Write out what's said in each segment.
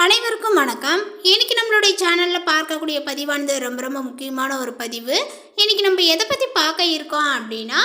அனைவருக்கும் வணக்கம். இன்னைக்கு நம்மளுடைய சேனலில் பார்க்கக்கூடிய பதிவானது ரொம்ப ரொம்ப முக்கியமான ஒரு பதிவு. இன்னைக்கு நம்ம எதை பற்றி பார்க்க இருக்கோம் அப்படின்னா,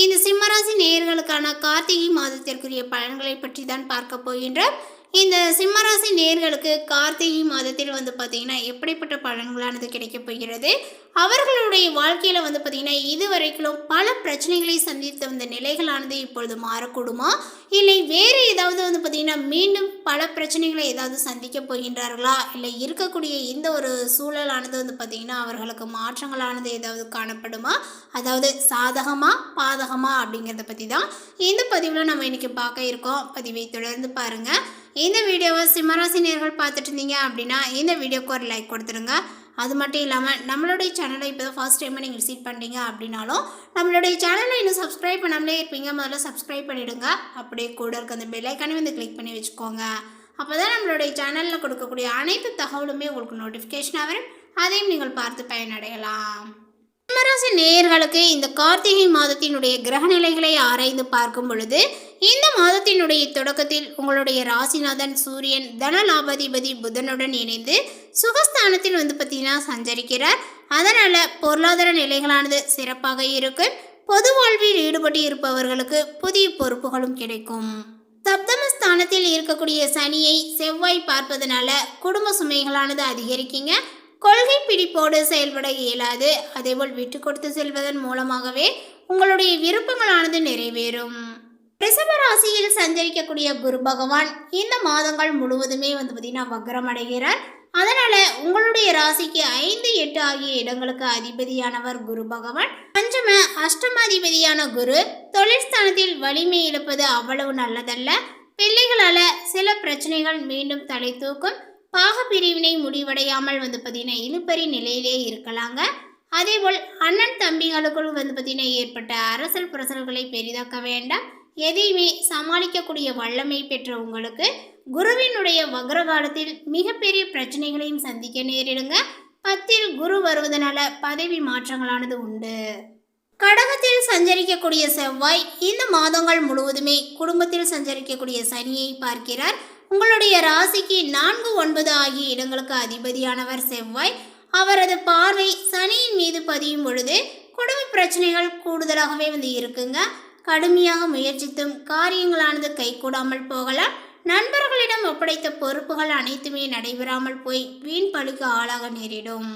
இந்த சிம்மராசி நேயர்களுக்கான கார்த்திகை மாதத்திற்குரிய பலன்களை பற்றி தான் பார்க்க போகின்றோம். இந்த சிம்மராசி நேயர்களுக்கு கார்த்திகை மாதத்தில் பார்த்திங்கன்னா எப்படிப்பட்ட பலன்களானது கிடைக்கப் போகிறது, அவர்களுடைய வாழ்க்கையில் பார்த்திங்கன்னா இதுவரைக்கும் பல பிரச்சனைகளை சந்தித்து வந்த நிலைகளானது இப்பொழுது மாறக்கூடுமா, இல்லை வேறு ஏதாவது பார்த்திங்கன்னா மீண்டும் பல பிரச்சனைகளை ஏதாவது சந்திக்க போகின்றார்களா, இல்லை இருக்கக்கூடிய இந்த ஒரு சூழலானது பார்த்திங்கன்னா அவர்களுக்கு மாற்றங்களானது ஏதாவது காணப்படுமா, அதாவது சாதகமா பாதகமா அப்படிங்கிறத பற்றி தான் இந்த பதிவில் நம்ம இன்றைக்கி பார்க்க இருக்கோம். பதிவை தொடர்ந்து பாருங்கள். இந்த வீடியோவை சிம்மராசி நேயர்கள் பார்த்துட்டு இருந்தீங்க அப்படின்னா இந்த வீடியோக்கு ஒரு லைக் கொடுத்துருங்க. அது மட்டும் இல்லாமல் நம்மளுடைய சேனலை இப்போ தான் ஃபர்ஸ்ட் டைமாக நீங்கள் விசிட் பண்ணுறீங்க அப்படின்னாலும் நம்மளுடைய சேனலை இன்னும் சப்ஸ்கிரைப் பண்ணாமலே இருப்பீங்க, முதல்ல சப்ஸ்கிரைப் பண்ணிவிடுங்க. அப்படியே கூட இருக்க அந்த பெல் ஐக்கானே கிளிக் பண்ணி வச்சுக்கோங்க. அப்போ தான் நம்மளுடைய சேனலில் கொடுக்கக்கூடிய அனைத்து தகவலுமே உங்களுக்கு நோட்டிஃபிகேஷனாக வரும், அதையும் நீங்கள் பார்த்து பயனடையலாம். சிம்மராசி நேயர்களுக்கு இந்த கார்த்திகை மாதத்தினுடைய கிரகநிலைகளை ஆராய்ந்து பார்க்கும் பொழுது, இந்த மாதத்தினுடைய தொடக்கத்தில் உங்களுடைய ராசிநாதன் சூரியன் தனலாபாதிபதி புதனுடன் இணைந்து சுகஸ்தானத்தில் பார்த்தீங்கன்னா சஞ்சரிக்கிறார். அதனால் பொருளாதார நிலைகளானது சிறப்பாக இருக்கும். பொது வாழ்வில் ஈடுபட்டு இருப்பவர்களுக்கு புதிய பொறுப்புகளும் கிடைக்கும். சப்தமஸ்தானத்தில் இருக்கக்கூடிய சனியை செவ்வாய் பார்ப்பதனால குடும்ப சுமைகளானது அதிகரிக்குங்க. கொள்கை பிடிப்போடு செயல்பட இயலாது. அதேபோல் விட்டு கொடுத்து செல்வதன் மூலமாகவே உங்களுடைய விருப்பங்களானது நிறைவேறும். ரிஷப ராசியில் சஞ்சரிக்கக்கூடிய குரு பகவான் இந்த மாதங்கள் முழுவதுமே பார்த்தீங்கன்னா வக்ரம் அடைகிறார். அதனால உங்களுடைய ராசிக்கு 5, 8 ஆகிய இடங்களுக்கு அதிபதியானவர் குரு பகவான். பஞ்சம அஷ்டமாதிபதியான குரு தொழிற்ஸ்தானத்தில் வலிமை இழப்பது அவ்வளவு நல்லதல்ல. பிள்ளைகளால சில பிரச்சனைகள் மீண்டும் தலை தூக்கும். பாக பிரிவினை முடிவடையாமல் பார்த்தீங்கன்னா இழுபறி நிலையிலே இருக்கலாங்க. அதேபோல் அண்ணன் தம்பிகளுக்குள் பார்த்தீங்கன்னா ஏற்பட்ட அரசல் புரசல்களை பெரிதாக்க வேண்டாம். எதையுமே சமாளிக்கக்கூடிய வல்லமை பெற்ற உங்களுக்கு குருவினுடைய வக்ர காலத்தில் மிகப்பெரிய பிரச்சனைகளையும் சந்திக்க நேரிடுங்க. 10ல் குரு வருவதனால பதவி மாற்றங்களானது உண்டு. கடகத்தில் சஞ்சரிக்கக்கூடிய செவ்வாய் இந்த மாதங்கள் முழுவதுமே குடும்பத்தில் சஞ்சரிக்கக்கூடிய சனியை பார்க்கிறார். உங்களுடைய ராசிக்கு 4, 9 ஆகிய இடங்களுக்கு அதிபதியானவர் செவ்வாய். அவரது பார்வை சனியின் மீது பதியும் பொழுது குடும்ப பிரச்சனைகள் கூடுதலாகவே இருக்குங்க. கடுமையாக முயற்சித்தும் காரியங்களானது கைகூடாமல் போகலாம். நண்பர்களிடம் ஒப்படைத்த பொறுப்புகள் அனைத்துமே நடைபெறாமல் போய் வீண் பழிக்கு ஆளாக நேரிடும்.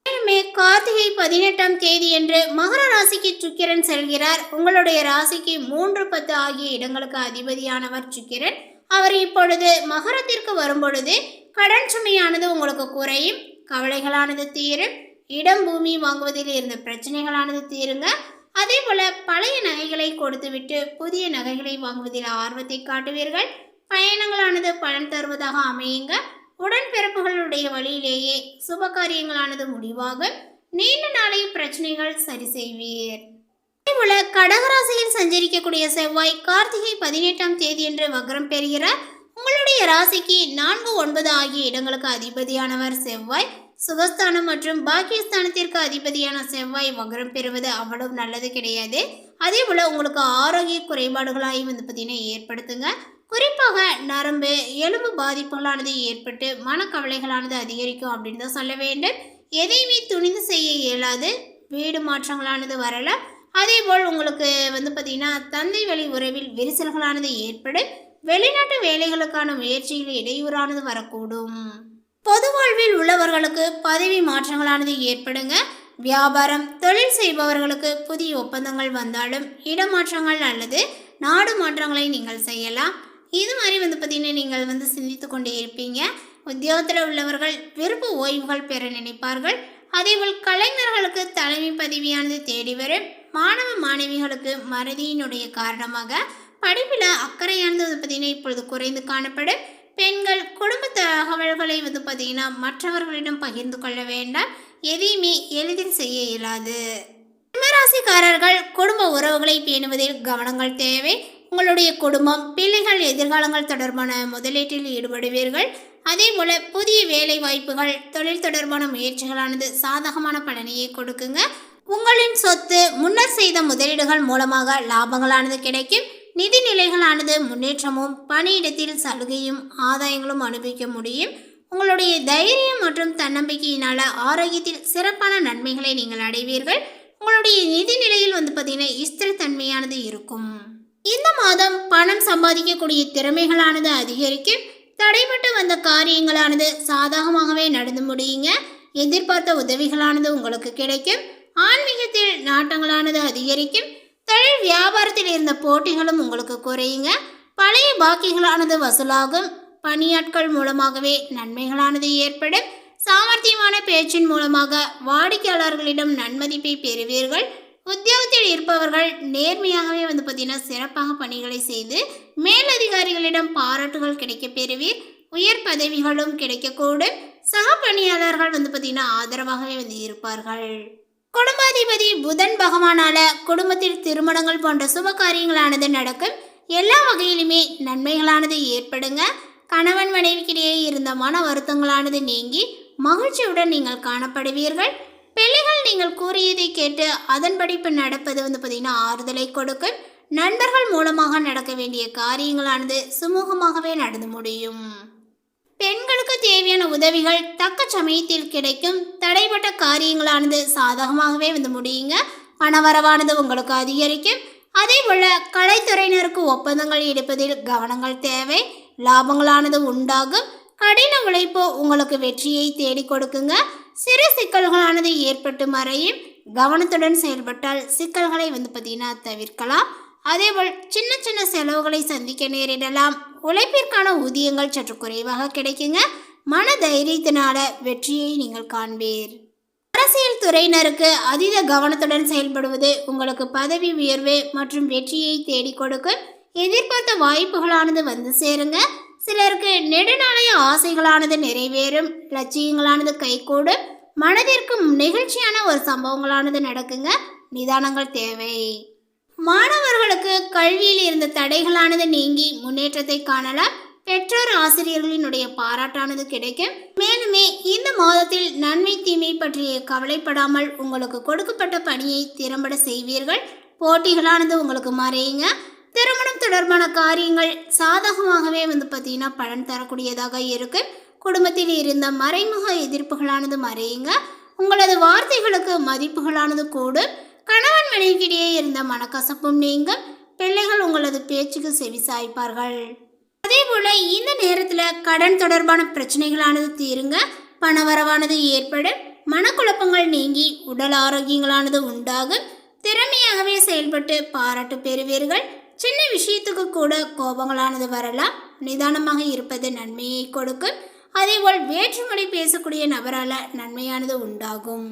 மேலுமே கார்த்திகை 18ஆம் தேதியன்று மகர ராசிக்கு சுக்கிரன் செல்கிறார். உங்களுடைய ராசிக்கு 3, 10 ஆகிய இடங்களுக்கு அதிபதியானவர் சுக்கிரன். அவர் இப்பொழுது மகரத்திற்கு வரும்பொழுது கடன் சுமையானது உங்களுக்கு குறையும், கவலைகளானது தீரும், இடம் பூமி வாங்குவதில் இருந்த பிரச்சனைகளானது தீருங்க. அதே போல பழைய நகைகளை கொடுத்துவிட்டு புதிய நகைகளை வாங்குவதில் ஆர்வத்தை காட்டுவீர்கள். பயணங்களானது பலன் தருவதாக அமையுங்க. உடன்பிறப்புகளுடைய வழியிலேயே சுப காரியங்களானது முடிவாகும். நீண்ட நாளை பிரச்சனைகள் சரி செய்வீர். அதேபோல கடகராசியில் சஞ்சரிக்கக்கூடிய செவ்வாய் கார்த்திகை 18ஆம் தேதியன்று வக்ரம் பெறுகிறார். உங்களுடைய ராசிக்கு 4, 9 ஆகிய இடங்களுக்கு அதிபதியானவர் செவ்வாய். சுகஸ்தானம் மற்றும் பாக்கியஸ்தானத்திற்கு அதிபதியான செவ்வாய் வக்ரம் பெறுவது அவ்வளவு நல்லது கிடையாது. அதே போல உங்களுக்கு ஆரோக்கிய குறைபாடுகளாயும் பார்த்தீங்கன்னா ஏற்படுத்துங்க. குறிப்பாக நரம்பு எலும்பு பாதிப்புகளானது ஏற்பட்டு மனக்கவலைகளானது அதிகரிக்கும் அப்படின்னு தான் சொல்ல வேண்டும். எதையுமே துணிந்து செய்ய இயலாது. வீடு மாற்றங்களானது வரலாம். அதேபோல் உங்களுக்கு பார்த்தீங்கன்னா தந்தை வழி உறவில் விரிசல்களானது ஏற்படும். வெளிநாட்டு வேலைகளுக்கான முயற்சியில் இடையூறானது வரக்கூடும். பொது வாழ்வில் உள்ளவர்களுக்கு பதவி மாற்றங்களானது ஏற்படுங்க. வியாபாரம் தொழில் செய்பவர்களுக்கு புதிய ஒப்பந்தங்கள் வந்தாலும் இடமாற்றங்கள் அல்லது நாடு மாற்றங்களை நீங்கள் செய்யலாம். இது மாதிரி பார்த்தீங்கன்னா நீங்கள் சிந்தித்து கொண்டே இருப்பீங்க. உத்தியோகத்தில் உள்ளவர்கள் விருப்ப ஓய்வுகள் பெற நினைப்பார்கள். அதேபோல் கலைஞர்களுக்கு தலைமை பதவியானது தேடி வரும். மாணவ மாணவிகளுக்கு மறதியினுடைய காரணமாக படிப்பில் அக்கறையானது பார்த்தீங்கன்னா இப்பொழுது குறைந்து காணப்படும். பெண்கள் குடும்ப தகவல்களை பார்த்தீங்கன்னா மற்றவர்களிடம் பகிர்ந்து கொள்ள வேண்டாம். எதையுமே எளிதில் செய்ய இயலாது. சிம்மராசிக்காரர்கள் குடும்ப உறவுகளை பேணுவதில் கவனங்கள் தேவை. உங்களுடைய குடும்பம் பிள்ளைகள் எதிர்காலங்கள் தொடர்பான முதலீட்டில் ஈடுபடுவீர்கள். அதே போல புதிய வேலை வாய்ப்புகள் தொழில் தொடர்பான முயற்சிகளானது சாதகமான பலனையை கொடுக்குங்க. உங்களின் சொத்து முன்னர் செய்த முதலீடுகள் மூலமாக லாபங்களானது கிடைக்கும். நிதி நிலைகளானது முன்னேற்றமும் பணியிடத்தில் சலுகையும் ஆதாயங்களும் அனுபவிக்க முடியும். உங்களுடைய தைரியம் மற்றும் தன்னம்பிக்கையினால ஆரோக்கியத்தில் சிறப்பான நன்மைகளை நீங்கள் அடைவீர்கள். உங்களுடைய நிதி நிலையில் பார்த்தீங்கன்னா ஸ்திரத்தன்மையானது இருக்கும். இந்த மாதம் பணம் சம்பாதிக்கக்கூடிய திறமைகளானது அதிகரிக்கும். தடைபட்டு வந்த காரியங்களானது சாதகமாகவே நடந்து முடியுங்க. எதிர்பார்த்த உதவிகளானது உங்களுக்கு கிடைக்கும். ஆன்மீகத்தில் நாட்டங்களானது அதிகரிக்கும். தொழில் வியாபாரத்தில் இருந்த போட்டிகளும் உங்களுக்கு குறையுங்க. பழைய பாக்கிகளானது வசூலாகும். பணியாட்கள் மூலமாகவே நன்மைகளானது ஏற்படும். சாமர்த்தியமான பேச்சின் மூலமாக வாடிக்கையாளர்களிடம் நன்மதிப்பை பெறுவீர்கள். உத்தியோகத்தில் இருப்பவர்கள் நேர்மையாகவே பார்த்தீங்கன்னா சிறப்பாக பணிகளை செய்து மேலதிகாரிகளிடம் பாராட்டுகள் கிடைக்க பெறுவீர். உயர் பதவிகளும் கிடைக்கக்கூடும். சக பணியாளர்கள் பார்த்தீங்கன்னா ஆதரவாகவே இருப்பார்கள். குடும்பாதிபதி புதன் பகவானால குடும்பத்தில் திருமணங்கள் போன்ற சுப காரியங்களானது நடக்கும். எல்லா வகையிலுமே நன்மைகளானது ஏற்படுங்க. கணவன் மனைவிக்கிடையே இருந்த மன வருத்தங்களானது நீங்கி மகிழ்ச்சியுடன் நீங்கள் காணப்படுவீர்கள். பிள்ளைகள் நீங்கள் கூறியதை கேட்டு அதன்படி நடப்பது பார்த்தீங்கன்னா ஆறுதலை கொடுக்கும். நண்பர்கள் மூலமாக நடக்க வேண்டிய காரியங்களானது சுமூகமாகவே நடந்து முடியும். பெண்களுக்கு தேவையான உதவிகள் தக்க சமயத்தில் கிடைக்கும். தடைப்பட்ட காரியங்களானது சாதகமாகவே முடியுங்க. பணவரவானது உங்களுக்கு அதிகரிக்கும். அதே போல கலைத்துறையினருக்கு ஒப்பந்தங்கள் எடுப்பதில் கவனங்கள் தேவை. லாபங்களானது உண்டாகும். கடின உழைப்பு உங்களுக்கு வெற்றியை தேடி கொடுக்குங்க. சிறு சிக்கல்களானது ஏற்பட்டு மறையும். கவனத்துடன் செயல்பட்டால் சிக்கல்களை பார்த்தீங்கன்னா தவிர்க்கலாம். அதேபோல் சின்ன சின்ன செலவுகளை சந்திக்க நேரிடலாம். உழைப்பிற்கான ஊதியங்கள் சற்று குறைவாக கிடைக்குங்க. மன தைரியத்தினால வெற்றியை நீங்கள் காண்பீர். அரசியல் துறையினருக்கு அதீத கவனத்துடன் செயல்படுவது உங்களுக்கு பதவி உயர்வு மற்றும் வெற்றியை தேடி கொடுக்கும். எதிர்பார்த்த வாய்ப்புகளானது வந்து சேருங்க. சிலருக்கு நெடுநாளைய ஆசைகளானது நிறைவேறும். லட்சியங்களானது கைகூடும். மனதிற்கு நெகிழ்ச்சியான ஒரு சம்பவங்களானது நடக்குங்க. நிதானங்கள் தேவை. மாணவர்களுக்கு கல்வியில் இருந்த தடைகளானது நீங்கி முன்னேற்றத்தை காணலாம். பெற்றோர் ஆசிரியர்களினுடைய பாராட்டானது கிடைக்கும். மேலுமே இந்த மாதத்தில் நன்மை தீமை பற்றிய கவலைப்படாமல் உங்களுக்கு கொடுக்கப்பட்ட பணியை திறம்பட செய்வீர்கள். போட்டிகளானது உங்களுக்கு மறையுங்க. திருமணம் தொடர்பான காரியங்கள் சாதகமாகவே பார்த்தீங்கன்னா பலன் தரக்கூடியதாக இருக்கு. குடும்பத்தில் இருந்த மறைமுக எதிர்ப்புகளானது மறையுங்க. உங்களது வார்த்தைகளுக்கு மதிப்புகளானது கூடும். கணவன் மனைவிக்கிடையே இருந்த மனக்கசப்பும் நீங்கும். பிள்ளைகள் உங்களது பேச்சுக்கு செவி சாய்ப்பார்கள். அதே போல இந்த நேரத்தில் கடன் தொடர்பான பிரச்சனைகளானது தீருங்க. பணவரவானது ஏற்படும். மனக்குழப்பங்கள் நீங்கி உடல் ஆரோக்கியங்களானது உண்டாகும். திறமையாகவே செயல்பட்டு பாராட்டு பெறுவீர்கள். சின்ன விஷயத்துக்கு கூட கோபங்களானது வரலாம். நிதானமாக இருப்பது நன்மையை கொடுக்கும். அதேபோல் வேற்றுமொழி பேசக்கூடிய நபரால் நன்மையானது உண்டாகும்.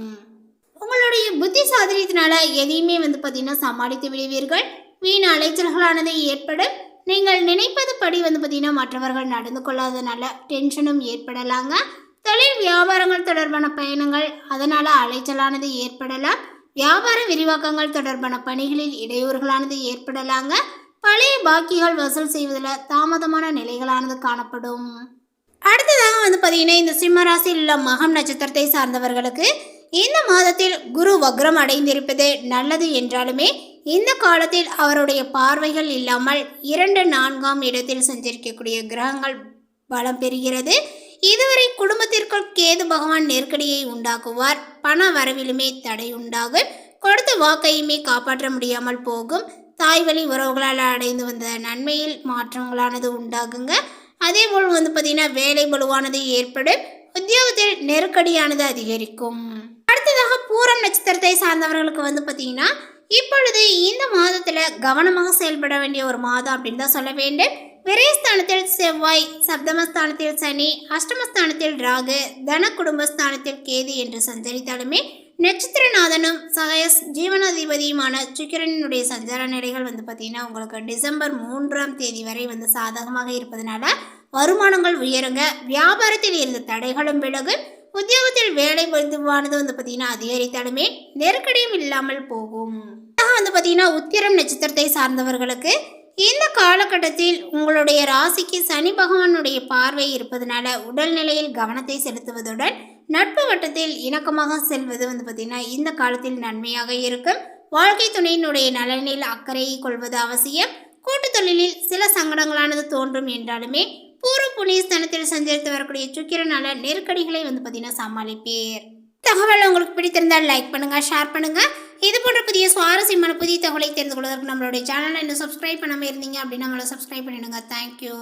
உங்களுடைய புத்தி சாதனத்தினால எதையுமே பார்த்தீங்கன்னா சமாளித்து விடுவீர்கள். வீண் அலைச்சல்களானது ஏற்படும். நீங்கள் நினைப்பது படி பார்த்தீங்கன்னா மற்றவர்கள் நடந்து கொள்ளாதனால டென்ஷனும் ஏற்படலாங்க. தொழில் வியாபாரங்கள் தொடர்பான பயணங்கள் அதனால் அலைச்சலானது ஏற்படலாம். வியாபார விரிவாக்கங்கள் தொடர்பான பணிகளில் இடையூறுகளானது ஏற்படலாங்க. பழைய பாக்கிகள் வசூல் செய்வதில் தாமதமான நிலைகளானது காணப்படும். அடுத்ததாக பார்த்தீங்கன்னா இந்த சிம்மராசியில் உள்ள மகம் நட்சத்திரத்தை சார்ந்தவர்களுக்கு இந்த மாதத்தில் குரு வக்ரம் அடைந்திருப்பது நல்லது என்றாலுமே இந்த காலத்தில் அவருடைய பார்வைகள் இல்லாமல் 2, 4ஆம் இடத்தில் சஞ்சரிக்கக்கூடிய கிரகங்கள் பலம் பெறுகிறது. இதுவரை குடும்பத்திற்குள் கேது பகவான் நெருக்கடியை உண்டாக்குவார். பண வரவிலுமே தடை உண்டாகும். கொடுத்த வாக்கையுமே காப்பாற்ற முடியாமல் போகும். தாய் வழி உறவுகளால் அடைந்து வந்த நன்மையில் மாற்றங்களானது உண்டாகுங்க. அதே போல் பார்த்தீங்கன்னா வேலை பலுவானது ஏற்படும். உத்தியோகத்தில் நெருக்கடியானது அதிகரிக்கும். அடுத்ததாக பூரம் நட்சத்திரத்தை சார்ந்தவர்களுக்கு பார்த்தீங்கன்னா இப்பொழுது இந்த மாதத்தில் கவனமாக செயல்பட வேண்டிய ஒரு மாதம் அப்படின்னு தான் சொல்ல வேண்டும். விரயஸ்தானத்தில் செவ்வாய், சப்தமஸ்தானத்தில் சனி, அஷ்டமஸ்தானத்தில் ராகு, தன குடும்பஸ்தானத்தில் கேது என்று சஞ்சரித்தாலுமே நட்சத்திரநாதனும் சகயஸ் ஜீவனாதிபதியுமான சுக்கிரனுடைய சஞ்சார நிலைகள் பார்த்தீங்கன்னா உங்களுக்கு டிசம்பர் 3ஆம் தேதி வரை சாதகமாக இருப்பதனால வருமானங்கள் உயருங்க. வியாபாரத்தில் இருந்த தடைகளும் விலகும். உத்தியோகத்தில் வேலை பொதுவானது பார்த்தீங்கன்னா அதிகரித்தாலுமே நெருக்கடியும் இல்லாமல் போகும். பார்த்தீங்கன்னா உத்திரம் நட்சத்திரத்தை சார்ந்தவர்களுக்கு இந்த காலகட்டத்தில் உங்களுடைய ராசிக்கு சனி பகவானுடைய பார்வை இருப்பதனால உடல்நிலையில் கவனத்தை செலுத்துவதுடன் நட்பு வட்டத்தில் இணக்கமாக செல்வது பார்த்தீங்கன்னா இந்த காலத்தில் நன்மையாக இருக்கும். வாழ்க்கை துணையினுடைய நலனில் அக்கறையை கொள்வது அவசியம். கூட்டு தொழிலில் சில சங்கடங்களானது தோன்றும் என்றாலுமே பூர்வ புண்ணிய ஸ்தானத்தில் சஞ்சரித்து வரக்கூடிய சுக்கிரனால நெருக்கடிகளை பார்த்தீங்கன்னா சமாளிப்பீர். தகவல் உங்களுக்கு பிடித்திருந்தால் லைக் பண்ணுங்க, ஷேர் பண்ணுங்க. இது போன்ற புதிய சுவாரஸ்யமான புதிய தகவலை தெரிந்து கொள்வதற்கு நம்மளுடைய சேனலை இன்னும் சப்ஸ்கிரைப் பண்ணாமல் இருந்தீங்க அப்படின்னா நம்மளை சப்ஸ்கிரைப் பண்ணிடுங்க. தேங்க்யூ.